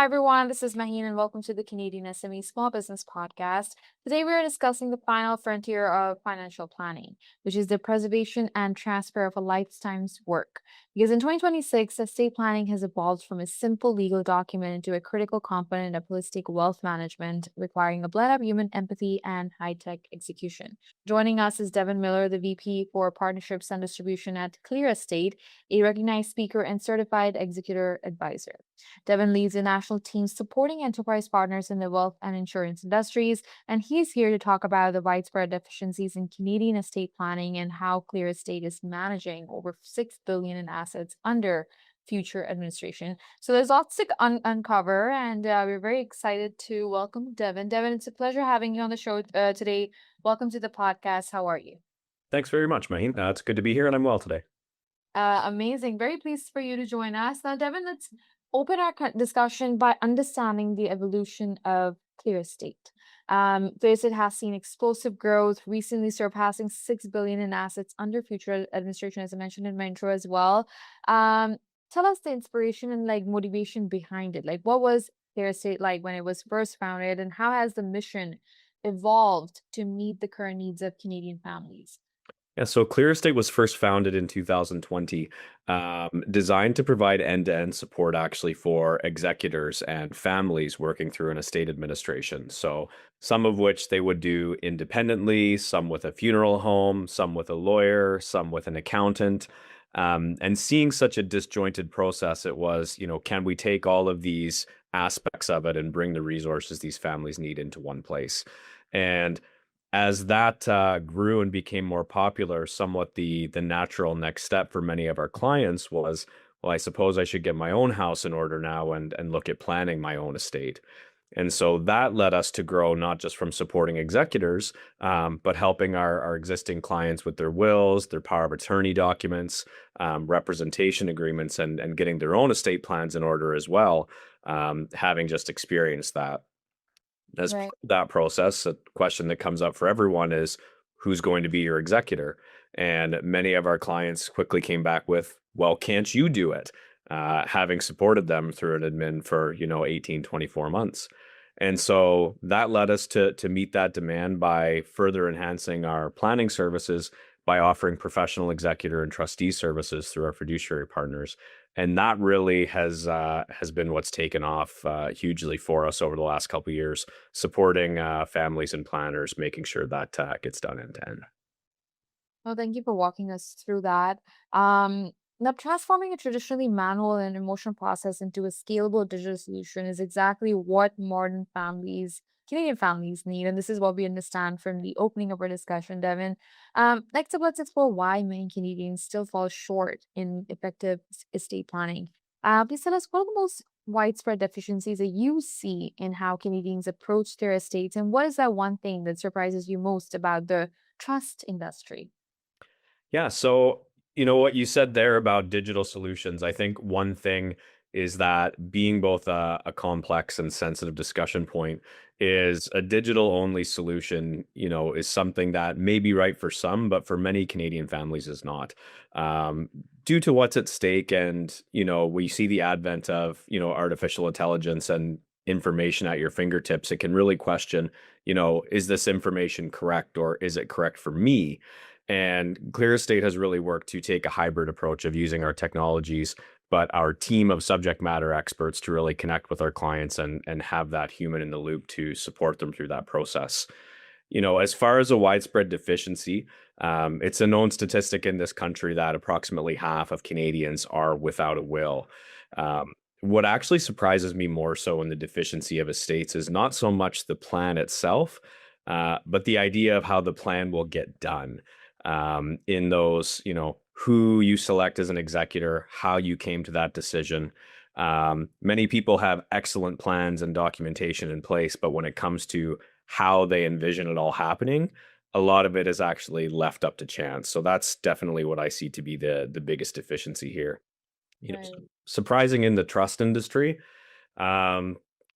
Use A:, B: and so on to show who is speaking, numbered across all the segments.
A: Hi, everyone. This is Maheen, and welcome to the Canadian SME Small Business Podcast. Today, we are discussing the final frontier of financial planning, which is the preservation and transfer of a lifetime's work. Because in 2026, estate planning has evolved from a simple legal document into a critical component of holistic wealth management, requiring a blend of human empathy and high tech execution. Joining us is Devon Miller, the VP for Partnerships and Distribution at ClearEstate, a recognized speaker and certified executor advisor. Devon leads a national team supporting enterprise partners in the wealth and insurance industries, and he's here to talk about the widespread deficiencies in Canadian estate planning and how ClearEstate is managing over $6 billion in assets under future administration. So there's lots to uncover, and we're very excited to welcome Devon. Devon, it's a pleasure having you on the show today. Welcome to the podcast. How are you?
B: Thanks very much, Maheen. It's good to be here, and I'm well today.
A: Amazing. Very pleased for you to join us. Now, Devin, let's open our discussion by understanding the evolution of ClearEstate. ClearEstate has seen explosive growth, recently surpassing $6 billion in assets under future administration, as I mentioned in my intro as well. Tell us the inspiration and motivation behind it. Like, what was ClearEstate like when it was first founded, and how has the mission evolved to meet the current needs of Canadian families?
B: Yeah, so ClearEstate was first founded in 2020, designed to provide end-to-end support actually for executors and families working through an estate administration. So some of which they would do independently, some with a funeral home, some with a lawyer, some with an accountant. And seeing such a disjointed process, it was, can we take all of these aspects of it and bring the resources these families need into one place? And as that grew and became more popular, somewhat the natural next step for many of our clients was, well, I suppose I should get my own house in order now and look at planning my own estate. And so that led us to grow not just from supporting executors, but helping our existing clients with their wills, their power of attorney documents, representation agreements, and getting their own estate plans in order as well, having just experienced that. As part
A: Right.
B: of that process, a question that comes up for everyone is who's going to be your executor? And many of our clients quickly came back with, well, can't you do it? Having supported them through an admin for, 18, 24 months. And so that led us to meet that demand by further enhancing our planning services by offering professional executor and trustee services through our fiduciary partners. And that really has been what's taken off hugely for us over the last couple of years, supporting families and planners, making sure that gets done end to end.
A: Well, thank you for walking us through that. Now, transforming a traditionally manual and emotional process into a scalable digital solution is exactly what modern families, Canadian families need. And this is what we understand from the opening of our discussion, Devin. Next up, let's explore why many Canadians still fall short in effective estate planning. Please tell us what are the most widespread deficiencies that you see in how Canadians approach their estates, and what is that one thing that surprises you most about the trust industry?
B: Yeah. So, what you said there about digital solutions, I think one thing is that being both a complex and sensitive discussion point is a digital only solution, is something that may be right for some, but for many Canadian families is not. Um, Due to what's at stake. And, we see the advent of, artificial intelligence and information at your fingertips, it can really question, is this information correct or is it correct for me? And ClearEstate has really worked to take a hybrid approach of using our technologies, but our team of subject matter experts to really connect with our clients and have that human in the loop to support them through that process. As far as a widespread deficiency, it's a known statistic in this country that approximately half of Canadians are without a will. What actually surprises me more so in the deficiency of estates is not so much the plan itself, but the idea of how the plan will get done in those, who you select as an executor, how you came to that decision. Many people have excellent plans and documentation in place, but when it comes to how they envision it all happening, a lot of it is actually left up to chance. So that's definitely what I see to be the biggest deficiency here.
A: Right.
B: Surprising in the trust industry, I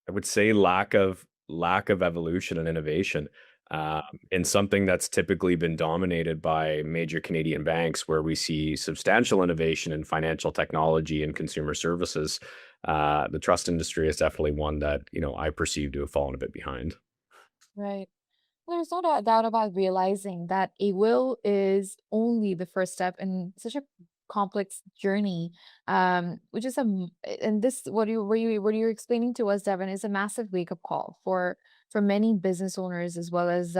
B: would say lack of evolution and innovation. uh, in something that's typically been dominated by major Canadian banks, where we see substantial innovation in financial technology and consumer services. The trust industry is definitely one that I perceive to have fallen a bit behind.
A: Right. There's no doubt about realizing that a will is only the first step in such a complex journey, which is and this what you're explaining to us, Devin, is a massive wake up call for many business owners as well as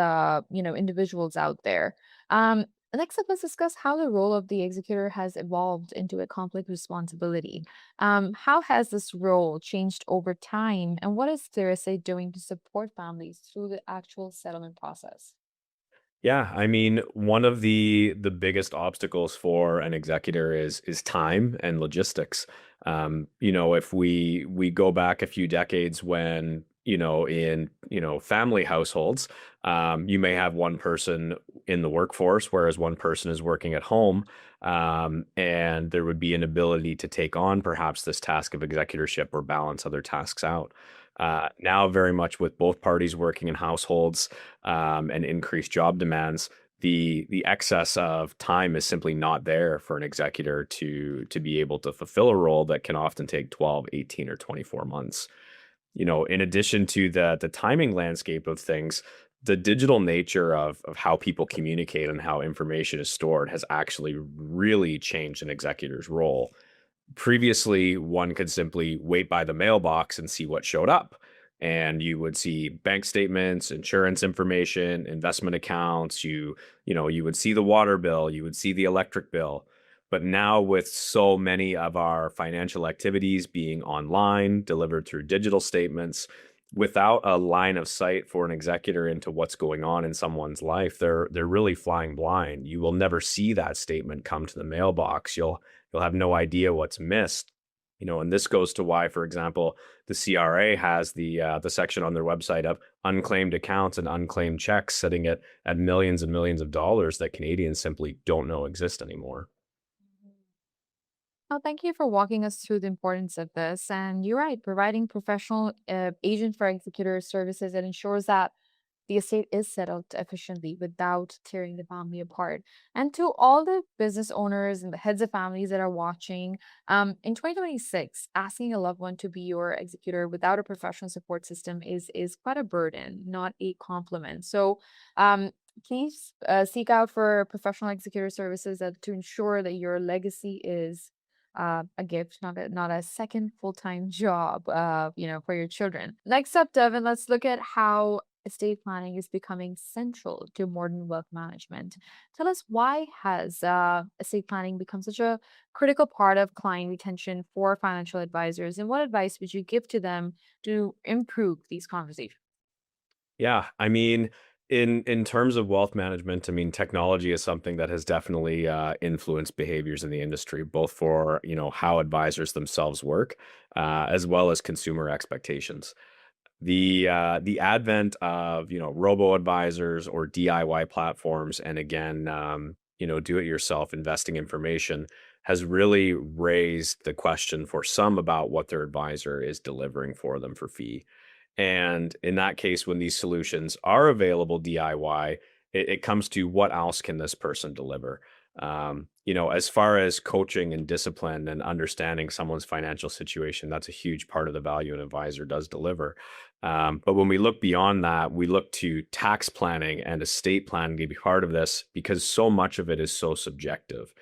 A: individuals out there. Um, Next up, let's discuss how the role of the executor has evolved into a complex responsibility. How has this role changed over time, and what is ClearEstate doing to support families through the actual settlement process?
B: Yeah, I mean, one of the biggest obstacles for an executor is time and logistics. If we go back a few decades when, in, family households, you may have one person in the workforce, whereas one person is working at home. And there would be an ability to take on perhaps this task of executorship or balance other tasks out. Now, very much with both parties working in households, and increased job demands, the excess of time is simply not there for an executor to be able to fulfill a role that can often take 12, 18, or 24 months. In addition to the timing landscape of things, the digital nature of how people communicate and how information is stored has actually really changed an executor's role. Previously, one could simply wait by the mailbox and see what showed up. And you would see bank statements, insurance information, investment accounts, you would see the water bill, you would see the electric bill. But now with so many of our financial activities being online, delivered through digital statements, without a line of sight for an executor into what's going on in someone's life, they're really flying blind. You will never see that statement come to the mailbox. You'll have no idea what's missed. And this goes to why, for example, the CRA has the section on their website of unclaimed accounts and unclaimed checks sitting at millions and millions of dollars that Canadians simply don't know exist anymore.
A: Oh, thank you for walking us through the importance of this. And you're right, providing professional agent for executor services that ensures that the estate is settled efficiently without tearing the family apart. And to all the business owners and the heads of families that are watching, in 2026, asking a loved one to be your executor without a professional support system is quite a burden, not a compliment. So, please seek out for professional executor services to ensure that your legacy is a gift, not a second full-time job, for your children. Next up, Devin, let's look at how estate planning is becoming central to modern wealth management. Tell us, why has estate planning become such a critical part of client retention for financial advisors, and what advice would you give to them to improve these conversations?
B: Yeah, I mean, in terms of wealth management, I mean, technology is something that has definitely influenced behaviors in the industry, both for how advisors themselves work, as well as consumer expectations. The advent of robo advisors or DIY platforms, and again, do it yourself investing information, has really raised the question for some about what their advisor is delivering for them for fee. And in that case, when these solutions are available DIY, it comes to what else can this person deliver? As far as coaching and discipline and understanding someone's financial situation, that's a huge part of the value an advisor does deliver. But when we look beyond that, we look to tax planning and estate planning to be part of this, because so much of it is so subjective.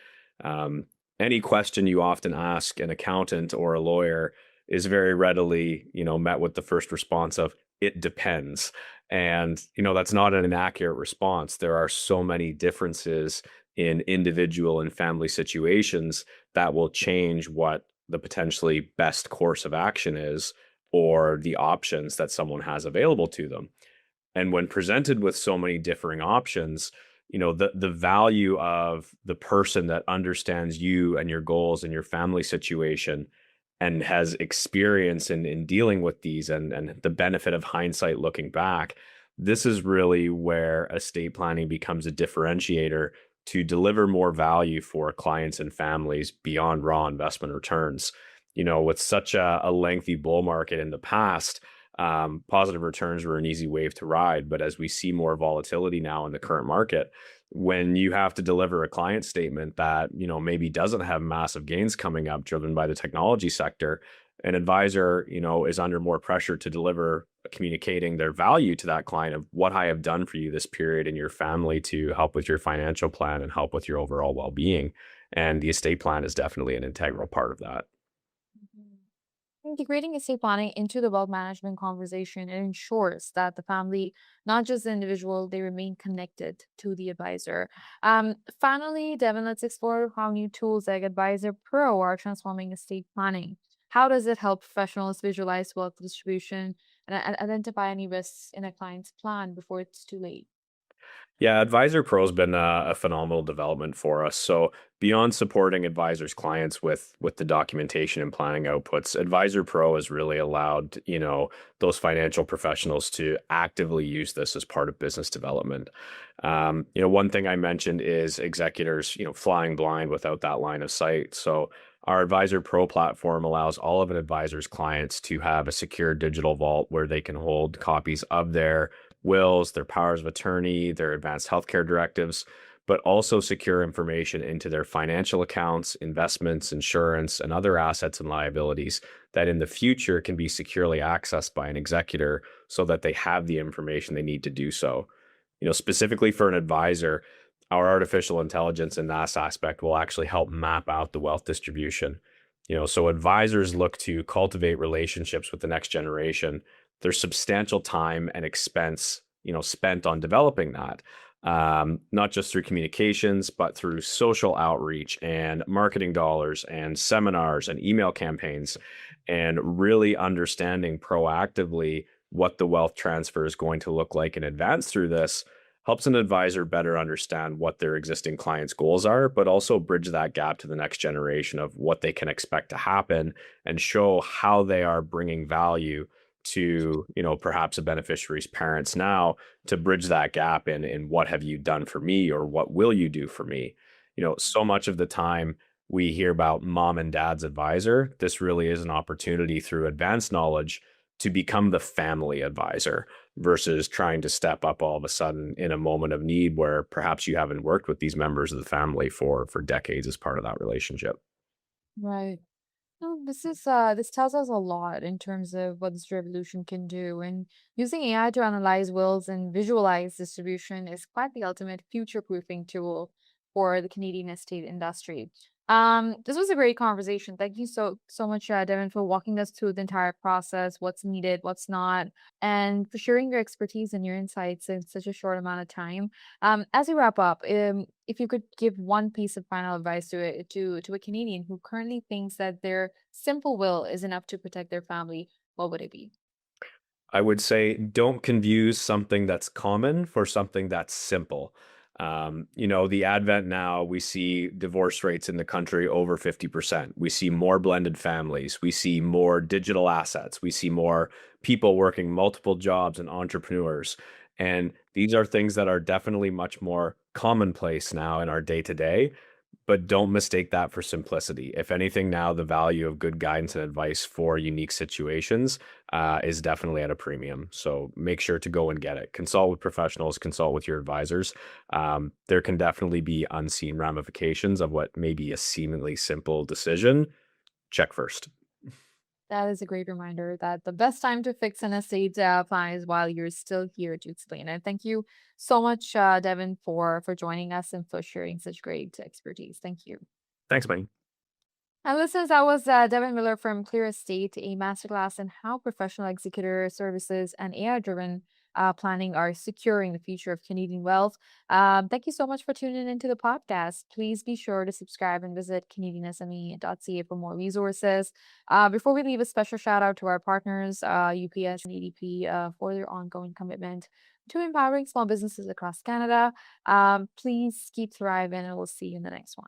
B: Um, any question you often ask an accountant or a lawyer is very readily, met with the first response of "it depends." And, that's not an inaccurate response. There are so many differences in individual and family situations that will change what the potentially best course of action is, or the options that someone has available to them. And when presented with so many differing options, the value of the person that understands you and your goals and your family situation and has experience in dealing with these, and the benefit of hindsight looking back, this is really where estate planning becomes a differentiator to deliver more value for clients and families beyond raw investment returns. With such a lengthy bull market in the past, Positive returns were an easy wave to ride. But as we see more volatility now in the current market, when you have to deliver a client statement that, maybe doesn't have massive gains coming up driven by the technology sector, an advisor, is under more pressure to deliver communicating their value to that client of what I have done for you this period in your family to help with your financial plan and help with your overall well-being. And the estate plan is definitely an integral part of that.
A: Mhm. Integrating estate planning into the wealth management conversation, it ensures that the family, not just the individual, they remain connected to the advisor. Finally, Devin, let's explore how new tools like Advisor Pro are transforming estate planning. How does it help professionals visualize wealth distribution and identify any risks in a client's plan before it's too late?
B: Yeah, Advisor Pro has been a phenomenal development for us. So beyond supporting advisors' clients with the documentation and planning outputs, Advisor Pro has really allowed those financial professionals to actively use this as part of business development. One thing I mentioned is executors, flying blind without that line of sight. So our Advisor Pro platform allows all of an advisor's clients to have a secure digital vault where they can hold copies of their wills, their powers of attorney, their advanced healthcare directives, but also secure information into their financial accounts, investments, insurance, and other assets and liabilities that in the future can be securely accessed by an executor so that they have the information they need to do so. Specifically for an advisor, our artificial intelligence in that aspect will actually help map out the wealth distribution. So advisors look to cultivate relationships with the next generation. There's substantial time and expense, spent on developing that, not just through communications, but through social outreach and marketing dollars and seminars and email campaigns, and really understanding proactively what the wealth transfer is going to look like in advance through this helps an advisor better understand what their existing clients' goals are, but also bridge that gap to the next generation of what they can expect to happen and show how they are bringing value to, perhaps a beneficiary's parents now to bridge that gap in what have you done for me or what will you do for me? So much of the time we hear about mom and dad's advisor. This really is an opportunity through advanced knowledge to become the family advisor versus trying to step up all of a sudden in a moment of need where perhaps you haven't worked with these members of the family for decades as part of that relationship.
A: Right. No, this tells us a lot in terms of what this revolution can do. And using AI to analyze wills and visualize distribution is quite the ultimate future-proofing tool for the Canadian estate industry. This was a great conversation. Thank you so much, Devin, for walking us through the entire process, what's needed, what's not, and for sharing your expertise and your insights in such a short amount of time. As we wrap up, if you could give one piece of final advice to a Canadian who currently thinks that their simple will is enough to protect their family, what would it be?
B: I would say don't confuse something that's common for something that's simple. The advent now, we see divorce rates in the country over 50%. We see more blended families. We see more digital assets. We see more people working multiple jobs and entrepreneurs. And these are things that are definitely much more commonplace now in our day to day. But don't mistake that for simplicity. If anything, now the value of good guidance and advice for unique situations is definitely at a premium. So make sure to go and get it. Consult with professionals, consult with your advisors. There can definitely be unseen ramifications of what may be a seemingly simple decision. Check first.
A: That is a great reminder that the best time to fix an estate plan is while you're still here to explain it. Thank you so much, Devin, for joining us and for sharing such great expertise. Thank you.
B: Thanks, Maheen.
A: And listeners, that was Devon Miller from ClearEstate, a masterclass in how professional executor services and AI-driven planning are securing the future of Canadian wealth. Thank you so much for tuning into the podcast. Please be sure to subscribe and visit CanadianSME.ca for more resources. Before we leave, a special shout out to our partners, UPS and ADP, for their ongoing commitment to empowering small businesses across Canada. Please keep thriving, and we'll see you in the next one.